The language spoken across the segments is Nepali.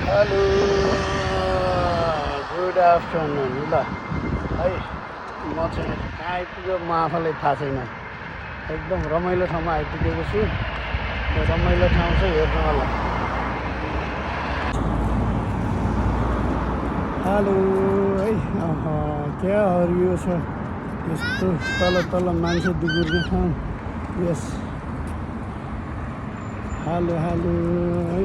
हेलो गुड आफ्टरनुन ल है म चाहिँ कहाँ आइपुग्यो म आफूलाई थाहा छैन एकदम रमाइलो ठाउँमा आइपुगेको छु त्यो रमाइलो ठाउँ चाहिँ हेर्नु होला हेलो है क्या हरियो छ यस्तो तल तल मान्छे दुगुर्ने ठाउँ यस हेलो हेलो है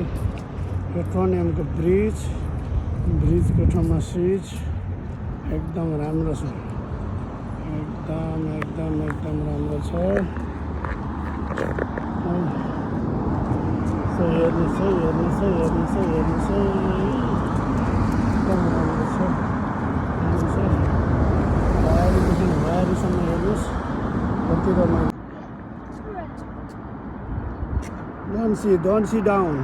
पेट्रोनियमको ब्रिजको ठाउँमा स्विच एकदम राम्रो छ एकदम राम्रो छ हेर्नुहोस् है एकदम राम्रो छ बारीदेखि बारीसम्म हेर्नुहोस् कति रमाइलो don't sit down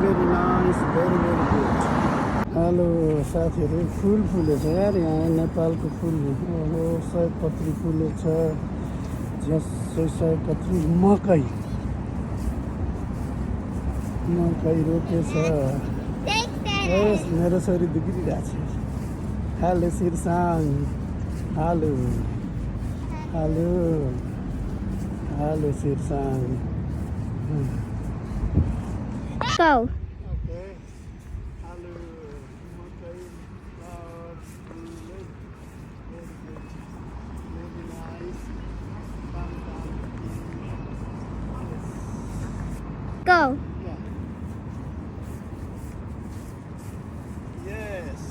very nice very good hello साथीहरू फुल फुलेछ यार यहाँ नेपालको फुल हो सयपत्री फुलेछ सयपत्री मकै रोपेछ यस मेरो छोरी दुखिरहेको छ hello Shirsang hello Shirsang Go. Okay. Hello. Okay. Flowers. Very nice. Go. Yeah. Yes.